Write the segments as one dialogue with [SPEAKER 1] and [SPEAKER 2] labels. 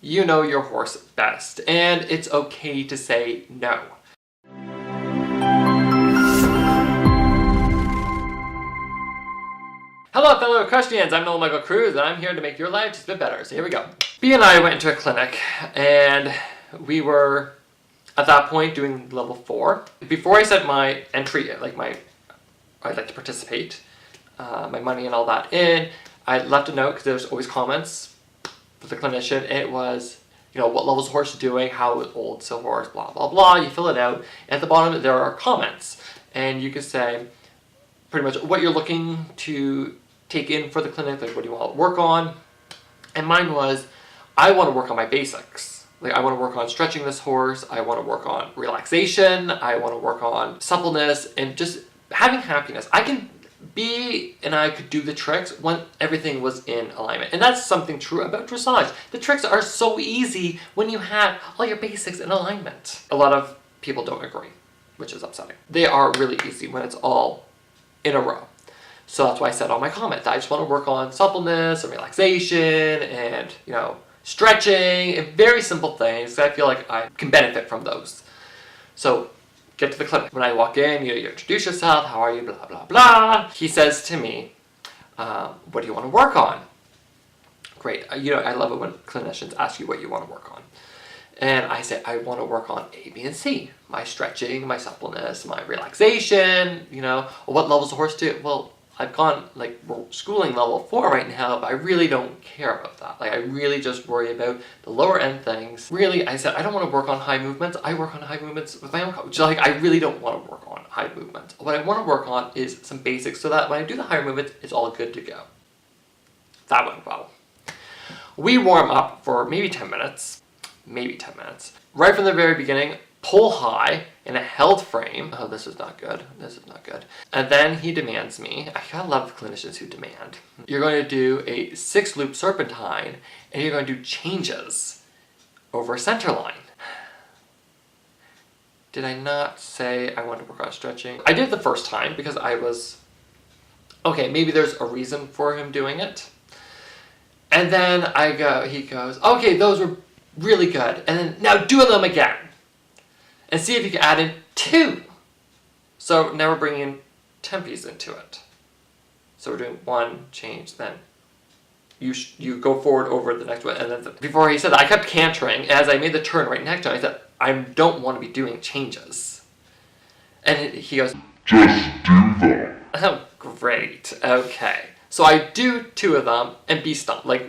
[SPEAKER 1] you know your horse best, and it's okay to say no. Hello fellow equestrians, I'm Nolan M Cruz, and I'm here to make your life just a bit better. So here we go. B and I went into a clinic, and we were at that point doing level 4. Before I set my entry, I'd like to participate, my money and all that in, I left a note because there's always comments for the clinician. It was, you know, what level is the horse doing, how old is the horse, blah blah blah. You fill it out, and at the bottom there are comments, and you can say pretty much what you're looking to take in for the clinic, like what do you want to work on. And mine was, I want to work on my basics. Like I want to work on stretching this horse, I want to work on relaxation, I want to work on suppleness, and just having happiness. I could do the tricks when everything was in alignment. And that's something true about dressage. The tricks are so easy when you have all your basics in alignment. A lot of people don't agree, which is upsetting. They are really easy when it's all in a row. So that's why I said on my comment that I just want to work on suppleness and relaxation and, you know, stretching and very simple things. I feel like I can benefit from those. So get to the clinic. When I walk in, you introduce yourself, how are you, blah, blah, blah. He says to me, what do you want to work on? Great. You know, I love it when clinicians ask you what you want to work on. And I say, I want to work on A, B, and C. My stretching, my suppleness, my relaxation, you know. Well, what levels the horse do? Well, I've gone, like, schooling level 4 right now, but I really don't care about that. Like, I really just worry about the lower end things. Really, I said, I don't want to work on high movements. I work on high movements with my own coach. Like, I really don't want to work on high movements. What I want to work on is some basics so that when I do the higher movements, it's all good to go. That went well. We warm up for maybe 10 minutes. Maybe 10 minutes. Right from the very beginning, pull high in a held frame. Oh, this is not good. This is not good. And then he demands me, I gotta love clinicians who demand. You're going to do a 6-loop serpentine, and you're going to do changes over center line. Did I not say I want to work on stretching? I did it the first time because I was, okay, maybe there's a reason for him doing it. And then he goes, okay, those were really good. And then now do them again. And see if you can add in 2. So now we're bringing tempies into it. So we're doing 1 change, then you go forward over the next one. And then before he said that, I kept cantering. As I made the turn right next to him, I said, I don't want to be doing changes. And he goes, just do them. Oh, great. Okay. So I do 2 of them and be stumped. Like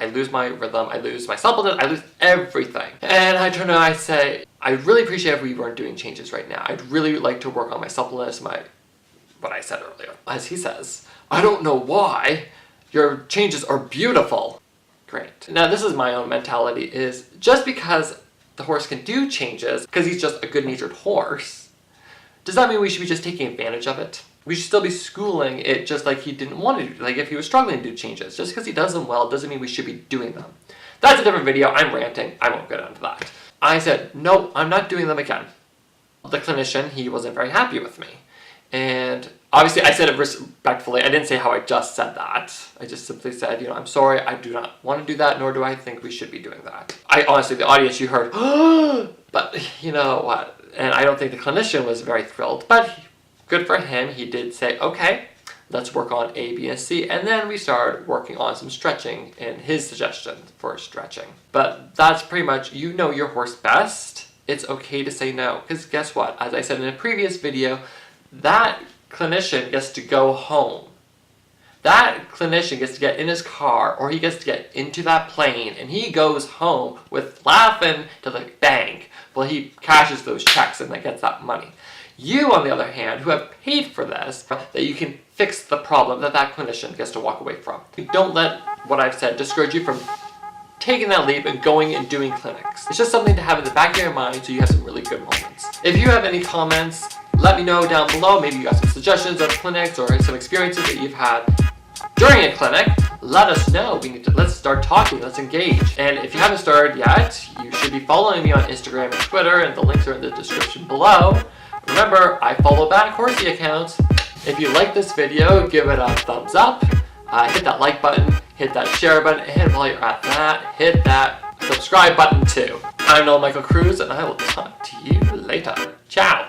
[SPEAKER 1] I lose my rhythm, I lose my suppleness, I lose everything. And I turn around and I say, I'd really appreciate if we weren't doing changes right now. I'd really like to work on my suppleness, what I said earlier. As he says, I don't know why, your changes are beautiful. Great. Now this is my own mentality, is just because the horse can do changes, because he's just a good-natured horse, does that mean we should be just taking advantage of it? We should still be schooling it just like he didn't want to do. Like if he was struggling to do changes, just because he does them well doesn't mean we should be doing them. That's a different video. I'm ranting. I won't get into that. I said, no, I'm not doing them again. The clinician, he wasn't very happy with me. And obviously I said it respectfully. I didn't say how I just said that. I just simply said, you know, I'm sorry, I do not want to do that, nor do I think we should be doing that. Honestly, the audience, you heard, but you know what? And I don't think the clinician was very thrilled, but good for him. He did say, okay, let's work on A, B, and C. And then we started working on some stretching and his suggestions for stretching. But that's pretty much, you know your horse best. It's okay to say no. Because guess what? As I said in a previous video, that clinician gets to go home. That clinician gets to get in his car, or he gets to get into that plane, and he goes home with laughing to the bank while he cashes those checks and then gets that money. You, on the other hand, who have paid for this, that you can fix the problem that clinician gets to walk away from. Don't let what I've said discourage you from taking that leap and going and doing clinics. It's just something to have in the back of your mind so you have some really good moments. If you have any comments, let me know down below. Maybe you got some suggestions of clinics or some experiences that you've had during a clinic. Let us know. Let's start talking. Let's engage. And if you haven't started yet, you should be following me on Instagram and Twitter, and the links are in the description below. Remember, I follow back horsey accounts. If you like this video, give it a thumbs up. Hit that like button, hit that share button, and while you're at that, hit that subscribe button too. I'm Nolan M Cruz, and I will talk to you later. Ciao!